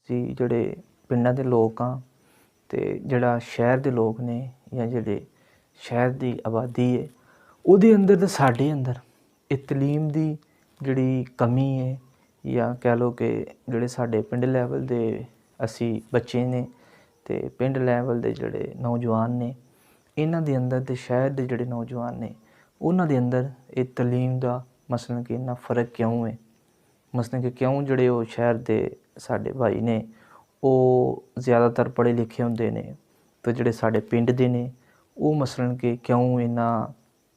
ਅਸੀਂ ਜਿਹੜੇ ਪਿੰਡਾਂ ਦੇ ਲੋਕ ਹਾਂ ਅਤੇ ਜਿਹੜਾ ਸ਼ਹਿਰ ਦੇ ਲੋਕ ਨੇ ਜਾਂ ਜਿਹੜੇ ਸ਼ਹਿਰ ਦੀ ਆਬਾਦੀ ਹੈ ਉਹਦੇ ਅੰਦਰ ਅਤੇ ਸਾਡੇ ਅੰਦਰ ਇਹ ਤਾਲੀਮ ਦੀ ਜਿਹੜੀ ਕਮੀ ਹੈ ਜਾਂ ਕਹਿ ਲਓ ਕਿ ਜਿਹੜੇ ਸਾਡੇ ਪਿੰਡ ਲੈਵਲ ਦੇ ਅਸੀਂ ਬੱਚੇ ਨੇ ਅਤੇ ਪਿੰਡ ਲੈਵਲ ਦੇ ਜਿਹੜੇ ਨੌਜਵਾਨ ਨੇ ਇਹਨਾਂ ਦੇ ਅੰਦਰ ਅਤੇ ਸ਼ਹਿਰ ਦੇ ਜਿਹੜੇ ਨੌਜਵਾਨ ਨੇ ਉਹਨਾਂ ਦੇ ਅੰਦਰ ਇਹ ਤਾਲੀਮ ਦਾ ਮਸਲਨ ਕਿ ਇੰਨਾ ਫ਼ਰਕ ਕਿਉਂ ਹੈ। ਮਸਲਨ ਕਿ ਕਿਉਂ ਜਿਹੜੇ ਉਹ ਸ਼ਹਿਰ ਦੇ ਸਾਡੇ ਭਾਈ ਨੇ ਉਹ ਜ਼ਿਆਦਾਤਰ ਪੜ੍ਹੇ ਲਿਖੇ ਹੁੰਦੇ ਨੇ ਅਤੇ ਜਿਹੜੇ ਸਾਡੇ ਪਿੰਡ ਦੇ ਨੇ ਉਹ ਮਸਲਨ ਕਿ ਕਿਉਂ ਇਹਨਾਂ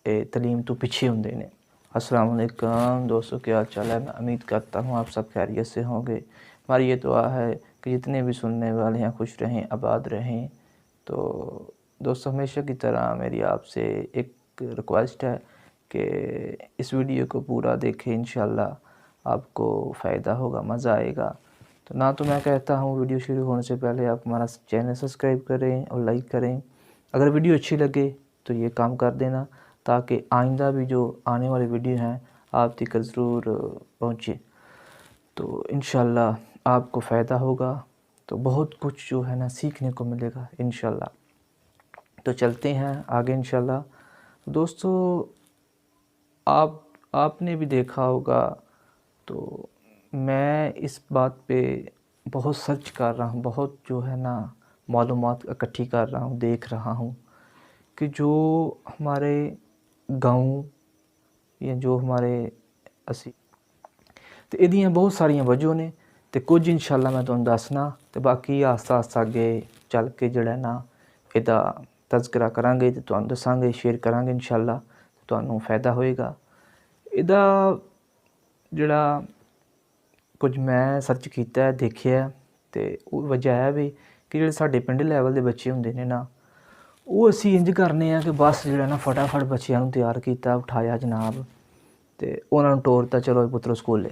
तालीम तो पीछे होंगे ने। अस्सलाम वालेकुम दोस्तों, क्या हाल चाल है। मैं उम्मीद करता हूँ आप सब खैरियत से होंगे। हमारी ये दुआ है कि जितने भी सुनने वाले हैं खुश रहें, आबाद रहें। तो दोस्तों, हमेशा की तरह मेरी आपसे एक रिक्वेस्ट है कि इस वीडियो को पूरा देखें, इंशाल्लाह आपको फ़ायदा होगा, मज़ा आएगा। तो ना तो मैं कहता हूँ वीडियो शुरू होने से पहले आप हमारा चैनल सब्सक्राइब करें और लाइक करें। अगर वीडियो अच्छी लगे तो ये काम कर देना ताकि आइंदा भी जो आने वाली वीडियो हैं आप तक ज़रूर पहुँचे। तो इंशाल्लाह आपको फ़ायदा होगा, तो बहुत कुछ जो है ना सीखने को मिलेगा इंशाल्लाह। तो चलते हैं आगे इंशाल्लाह। दोस्तों, आपने भी देखा होगा, तो मैं इस बात पे बहुत सर्च कर रहा हूँ, बहुत जो है ना मालूमात इकट्ठी कर रहा हूँ, देख रहा हूँ कि जो हमारे गाँव या जो हमारे असी तो इहदियां बहुत सारिया वजह ने तो कुछ इंशाल्लाह मैं तुहानूं दसना तो बाकी आस्ता आस्ता अगे चल के जिहड़ा ना इहदा तज़किरा करांगे तो तुहानूं दसांगे, शेयर करांगे इंशाल्लाह, तुहानूं फ़ायदा होएगा। इहदा जिहड़ा कुछ मैं सर्च किया देखिया तो वजह है भी कि जिहड़े साडे पिंड लैवल के बच्चे हुंदे ने ना वो असी इंज करने कि बस जो ना फटाफट बच्चों तैयार किया, उठाया जनाब तो उन्होंने टोरता, चलो पुत्रो स्कूले।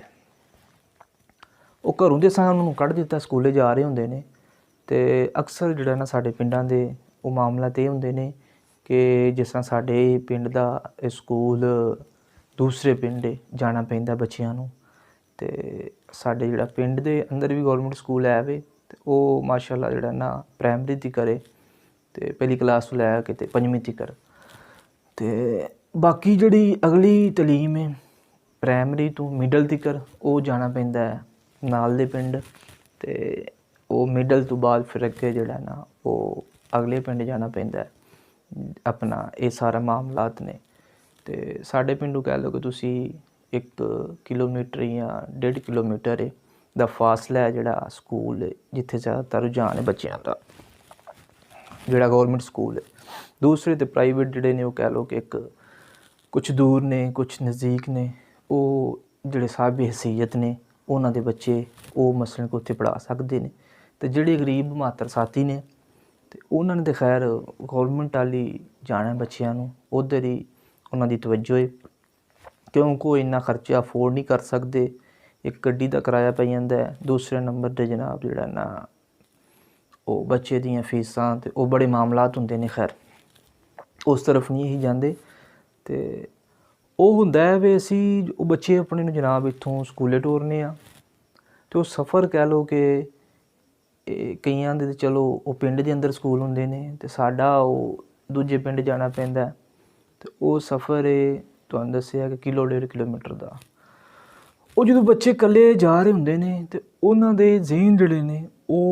वो घरों तो सानू कढ़ दिता, स्कूले जा रहे होंगे ने। तो अक्सर जो ना साडे पिंडां दे वो मामला तो होंगे ने कि जिस तरह साडे पिंड दा स्कूल दूसरे पिंड जाना पैंदा बच्चों नूं। ते साडे जिहड़ा पिंड दे अंदर भी गौरमेंट स्कूल है वे, ते ओह माशाअल्लाह जिहड़ा ना प्राइमरी तिकर है, ते पहली क्लास तो लैके ते पंजवीं तिकर। ते बाकी जिहड़ी अगली तलीम है प्राइमरी तो मिडल तिकर वो जाना पैंदा है नाल दे पिंड। ते वो मिडल तो बाद फिर अगे जिहड़ा ना वो अगले पिंड जाना पैंदा है। अपना ये सारा मामलात ने। ते साडे पिंडों कह लो कि तुसी 1 किलोमीटर या 1.5 किलोमीटर दा फासला है जिहड़ा स्कूल जिथे ज़्यादातर रुझान है बच्चों का, जिहड़ा गौरमेंट स्कूल है। दूसरे तो प्राइवेट जिहड़े ने वो कह लो कि एक कुछ दूर ने कुछ नज़दीक ने, वो जिहड़े साहिब हैसियत ने उन्हां दे बच्चे वो मसलन को उत्थे पढ़ा सकते हैं। तो जिहड़े गरीब मातर साथी ने तो उन्होंने तो खैर गौरमेंट वाली जाना बच्चों नूं, उधर ही उन्हां दी तवज्जो है क्योंकि वो इन्ना खर्चा अफोर्ड नहीं कर सकते। एक गड्डी का किराया पै जांदा है, दूसरे नंबर ते जनाब जिहड़ा ना वो बच्चे दियां फीसां ते वो बड़े मामलात होंदे ने। खैर उस तरफ नहीं ही जांदे। ते ਉਹ ਹੁੰਦਾ है भी असी वो बच्चे अपने ਨੂੰ जनाब इत्थों स्कूले टोरने आ तो वो सफ़र कह लो कि कईयां दे चलो वो पिंड दे अंदर स्कूल होंदे ने ते साडा वो दूजे पिंड जाना पैंदा। तो वो सफ़र है तुहानूं दस्सिया कि 1.5 किलोमीटर का। वो जो बच्चे कल्ले जा रहे होंदे ने ते उन्हां दे ज़हन जिहड़े ने वो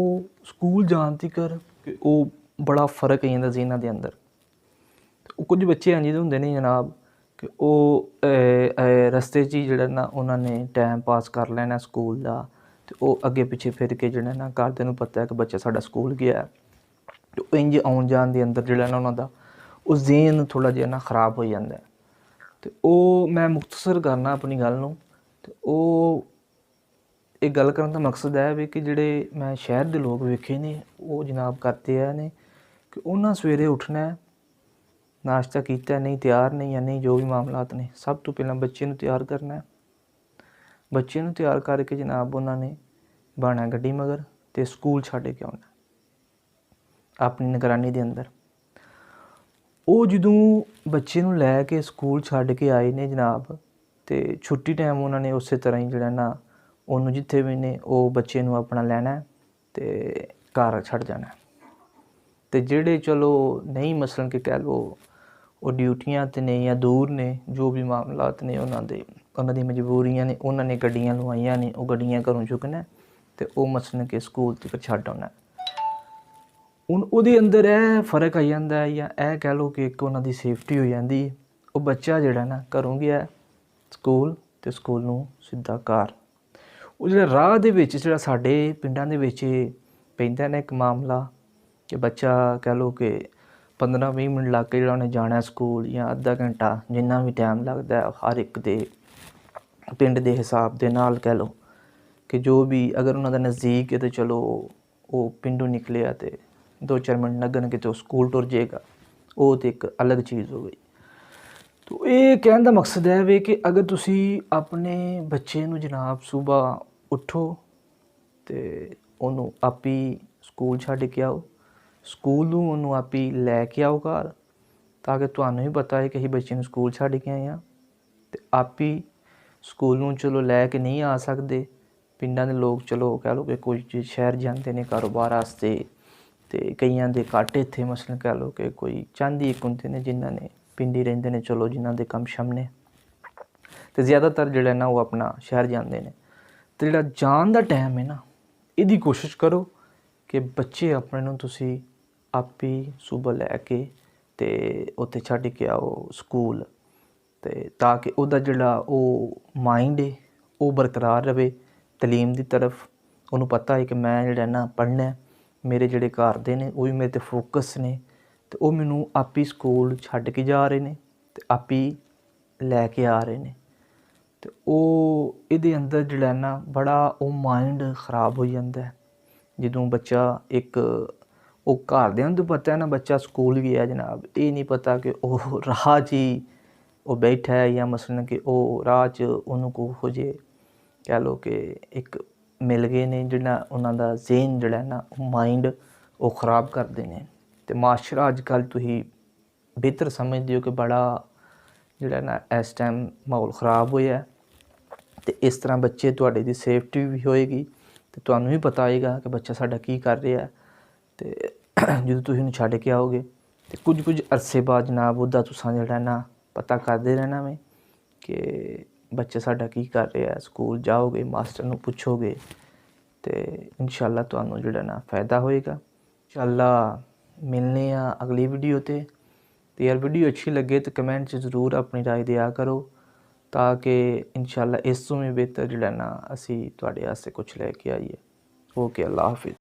स्कूल जाण तिकर वो बड़ा फर्क आई जांदा ज़हनां दे अंदर। कुछ बच्चे इंज दे होंदे ने जनाब कि वो रस्ते च ही जिहड़ा ना उन्होंने टाइम पास कर लेना स्कूल का, तो वो अगे पिछे फिर के जिहड़ा ना घरदिआं नूं पता है कि बच्चा साडा स्कूल गया है। तो इंज आउण जाण दे अंदर जिहड़ा ना उन्हां दा वो ज़हन थोड़ा जिहा ना खराब हो जाता है। तो वो मैं मुख्तसर करना अपनी गल नूं। तो वो एक गल करन दा मकसद है भी कि जिहड़े मैं शहर दे लोग वेखे ने वो जनाब करते है ने कि उन्हां सवेरे उठना है, नाश्ता किया नहीं, तैयार नहीं या नहीं, जो भी मामलात ने सब तो पहला बच्चे नूं तैयार करना है। बच्चे नूं तैयार करके जनाब उन्होंने बहाना गड्डी मगर तो स्कूल छड्ड के आउणा अपनी निगरानी दे अंदर। वो जदों बच्चे नूं लै के स्कूल छड्ड के आए ने जनाब तो छुट्टी टाइम उन्होंने उस तरह ही जिहड़ा ना उन्होंने जिथे भी ने वो बच्चे नूं अपना लैना है ਤੇ ਘਰ ਛੱਡ ਜਾਣਾ। ਤੇ ਜਿਹੜੇ ਚਲੋ ਨਹੀਂ ਮਸਲਨ ਕਿ ਕਹਿ ਲਓ ਉਹ ਡਿਊਟੀਆਂ 'ਤੇ ਨੇ ਜਾਂ ਦੂਰ ਨੇ, ਜੋ ਵੀ ਮਾਮਲਾਤ ਨੇ ਉਹਨਾਂ ਦੀ ਮਜਬੂਰੀਆਂ ਨੇ, ਉਹਨਾਂ ਨੇ ਗੱਡੀਆਂ ਲਵਾਈਆਂ ਨੇ, ਉਹ ਗੱਡੀਆਂ ਘਰੋਂ ਚੁੱਕਣਾ ਤੇ ਉਹ ਮਸਲਨ ਕਿ ਸਕੂਲ ਤੱਕ ਛੱਡ ਆਉਣਾ। ਹੁਣ ਉਹਦੇ ਅੰਦਰ ਇਹ ਫ਼ਰਕ ਆ ਜਾਂਦਾ ਜਾਂ ਇਹ ਕਹਿ ਲਓ ਕਿ ਇੱਕ ਉਹਨਾਂ ਦੀ ਸੇਫਟੀ ਹੋ ਜਾਂਦੀ ਹੈ। ਉਹ ਬੱਚਾ ਜਿਹੜਾ ਨਾ ਘਰੋਂ ਗਿਆ ਸਕੂਲ ਅਤੇ ਸਕੂਲ ਨੂੰ ਸਿੱਧਾ ਘਰ। ਉਹ ਜਿਹੜਾ ਰਾਹ ਦੇ ਵਿੱਚ ਜਿਹੜਾ ਸਾਡੇ ਪਿੰਡਾਂ ਦੇ ਵਿੱਚ ਪੈਂਦਾ ਨਾ ਇੱਕ ਮਾਮਲਾ ਕਿ ਬੱਚਾ ਕਹਿ ਲਓ ਕਿ 15-20 ਮਿੰਟ ਲੱਗ ਕੇ ਜਿਹੜਾ ਉਹਨੇ ਜਾਣਾ ਸਕੂਲ ਜਾਂ ਅੱਧਾ ਘੰਟਾ, ਜਿੰਨਾ ਵੀ ਟਾਈਮ ਲੱਗਦਾ ਹਰ ਇੱਕ ਦੇ ਪਿੰਡ ਦੇ ਹਿਸਾਬ ਦੇ ਨਾਲ ਕਹਿ ਲਓ ਕਿ ਜੋ ਵੀ ਅਗਰ ਉਹਨਾਂ ਦਾ ਨਜ਼ਦੀਕ ਹੈ ਤਾਂ ਚਲੋ ਉਹ ਪਿੰਡੋਂ ਨਿਕਲਿਆ ਅਤੇ 2-4 ਮਿੰਟ ਲੱਗਣਗੇ ਅਤੇ ਉਹ ਸਕੂਲ ਟੁਰ ਜਾਏਗਾ। ਉਹ ਤਾਂ ਇੱਕ ਅਲੱਗ ਚੀਜ਼ ਹੋ ਗਈ। ਤੋ ਇਹ ਕਹਿਣ ਦਾ ਮਕਸਦ ਹੈ ਵੇ ਕਿ ਅਗਰ ਤੁਸੀਂ ਆਪਣੇ ਬੱਚੇ ਨੂੰ ਜਨਾਬ ਸੁਬਾਹ ਉੱਠੋ ਅਤੇ ਉਹਨੂੰ ਆਪੀ ਸਕੂਲ ਛੱਡ ਕੇ ਆਓ, ਸਕੂਲ ਨੂੰ ਉਹਨੂੰ ਆਪੀ ਲੈ ਕੇ ਆਓ ਘਰ, ਤਾਂ ਕਿ ਤੁਹਾਨੂੰ ਵੀ ਪਤਾ ਹੈ ਕਿ ਅਸੀਂ ਬੱਚੇ ਨੂੰ ਸਕੂਲ ਛੱਡ ਕੇ ਆਏ ਹਾਂ। ਅਤੇ ਆਪੀ ਸਕੂਲ ਨੂੰ ਚਲੋ ਲੈ ਕੇ ਨਹੀਂ ਆ ਸਕਦੇ, ਪਿੰਡਾਂ ਦੇ ਲੋਕ ਚਲੋ ਕਹਿ ਲਓ ਕਿ ਕੁਝ ਸ਼ਹਿਰ ਜਾਂਦੇ ਨੇ ਕਾਰੋਬਾਰ ਵਾਸਤੇ, ਅਤੇ ਕਈਆਂ ਦੇ ਘੱਟ ਇੱਥੇ ਮਸਲਨ ਕਹਿ ਲਓ ਕਿ ਕੋਈ ਚੰਦ ਇੱਕ ਹੁੰਦੇ ਨੇ ਜਿਨ੍ਹਾਂ ਨੇ ਪਿੰਡੀ ਰਹਿੰਦੇ ਨੇ, ਚਲੋ ਜਿਨ੍ਹਾਂ ਦੇ ਕੰਮ ਸ਼ਮ ਨੇ, ਅਤੇ ਜ਼ਿਆਦਾਤਰ ਜਿਹੜਾ ਨਾ ਉਹ ਆਪਣਾ ਸ਼ਹਿਰ ਜਾਂਦੇ ਨੇ। ਅਤੇ ਜਿਹੜਾ ਜਾਣ ਦਾ ਟਾਈਮ ਹੈ ਨਾ, ਇਹਦੀ ਕੋਸ਼ਿਸ਼ ਕਰੋ ਕਿ ਬੱਚੇ ਆਪਣੇ ਨੂੰ ਤੁਸੀਂ ਆਪੀ ਸੁਬਹ ਲੈ ਕੇ ਅਤੇ ਉੱਥੇ ਛੱਡ ਕੇ ਆਓ ਸਕੂਲ, ਅਤੇ ਤਾਂ ਕਿ ਉਹਦਾ ਜਿਹੜਾ ਉਹ ਮਾਇੰਡ ਹੈ ਉਹ ਬਰਕਰਾਰ ਰਹੇ ਤਾਲੀਮ ਦੀ ਤਰਫ। ਉਹਨੂੰ ਪਤਾ ਹੈ ਕਿ ਮੈਂ ਜਿਹੜਾ ਨਾ ਪੜ੍ਹਨਾ, ਮੇਰੇ ਜਿਹੜੇ ਘਰ ਦੇ ਨੇ ਉਹ ਵੀ ਮੇਰੇ 'ਤੇ ਫੋਕਸ ਨੇ, ਅਤੇ ਉਹ ਮੈਨੂੰ ਆਪੀ ਸਕੂਲ ਛੱਡ ਕੇ ਜਾ ਰਹੇ ਨੇ ਅਤੇ ਆਪੀ ਲੈ ਕੇ ਆ ਰਹੇ ਨੇ। ਅਤੇ ਉਹ ਇਹਦੇ ਅੰਦਰ ਜਿਹੜਾ ਨਾ ਬੜਾ ਉਹ ਮਾਇੰਡ ਖ਼ਰਾਬ ਹੋ ਜਾਂਦਾ ਜਦੋਂ ਬੱਚਾ ਇੱਕ ਉਹ ਘਰਦਿਆਂ ਨੂੰ ਤਾਂ ਪਤਾ ਹੈ ਨਾ ਬੱਚਾ ਸਕੂਲ ਗਿਆ ਜਨਾਬ, ਇਹ ਨਹੀਂ ਪਤਾ ਕਿ ਉਹ ਰਾਹ 'ਚ ਹੀ ਉਹ ਬੈਠਾ ਹੈ ਜਾਂ ਮਸਲਨ ਕਿ ਉਹ ਰਾਹ 'ਚ ਉਹਨੂੰ ਕੋਹੋ ਜਿਹੇ ਕਹਿ ਲਓ ਕਿ ਇੱਕ ਮਿਲ ਗਏ ਨੇ ਜਿਹੜਾ ਉਹਨਾਂ ਦਾ ਜ਼ਹਨ ਜਿਹੜਾ ਨਾ ਉਹ ਮਾਇੰਡ ਉਹ ਖ਼ਰਾਬ ਕਰਦੇ ਨੇ। ਅਤੇ ਮਾਸ਼ਰਾ ਅੱਜ ਕੱਲ੍ਹ ਤੁਸੀਂ ਬਿਹਤਰ ਸਮਝਦੇ ਹੋ ਕਿ ਬੜਾ ਜਿਹੜਾ ਨਾ ਇਸ ਟਾਈਮ ਮਾਹੌਲ ਖ਼ਰਾਬ ਹੋਇਆ, ਅਤੇ ਇਸ ਤਰ੍ਹਾਂ ਬੱਚੇ ਤੁਹਾਡੇ ਦੀ ਸੇਫਟੀ ਵੀ ਹੋਏਗੀ ਅਤੇ ਤੁਹਾਨੂੰ ਵੀ ਪਤਾ ਹੋਏਗਾ ਕਿ ਬੱਚਾ ਸਾਡਾ ਕੀ ਕਰ ਰਿਹਾ। ਅਤੇ ਜਦੋਂ ਤੁਸੀਂ ਉਹਨੂੰ ਛੱਡ ਕੇ ਆਓਗੇ ਅਤੇ ਕੁਝ ਅਰਸੇ ਬਾਅਦ ਜਨਾਬ ਉਹਦਾ ਤੁਸੀਂ ਜਿਹੜਾ ਨਾ ਪਤਾ ਕਰਦੇ ਰਹਿਣਾ ਵੇ ਕਿ ਬੱਚਾ ਸਾਡਾ ਕੀ ਕਰ ਰਿਹਾ। ਸਕੂਲ ਜਾਓਗੇ, ਮਾਸਟਰ ਨੂੰ ਪੁੱਛੋਗੇ ਅਤੇ ਇਨਸ਼ਾ ਅੱਲਾ ਤੁਹਾਨੂੰ ਜਿਹੜਾ ਨਾ ਫਾਇਦਾ ਹੋਏਗਾ। ਇਨਸ਼ਾ ਅੱਲਾ ਮਿਲਨੇ ਆ ਅਗਲੀ ਵੀਡੀਓ 'ਤੇ। ਅਤੇ ਯਾਰ ਵੀਡੀਓ ਅੱਛੀ ਲੱਗੇ ਤਾਂ ਕਮੈਂਟ 'ਚ ਜ਼ਰੂਰ ਆਪਣੀ ਰਾਏ ਦਿਆ ਕਰੋ, ਤਾਂ ਕਿ ਇਨਸ਼ਾ ਅੱਲਾ ਇਸ ਤੋਂ ਵੀ ਬਿਹਤਰ ਜਿਹੜਾ ਨਾ ਅਸੀਂ ਤੁਹਾਡੇ ਵਾਸਤੇ ਕੁਛ ਲੈ ਕੇ ਆਈਏ। ਓਕੇ, ਅੱਲਾ ਹਾਫਿਜ਼।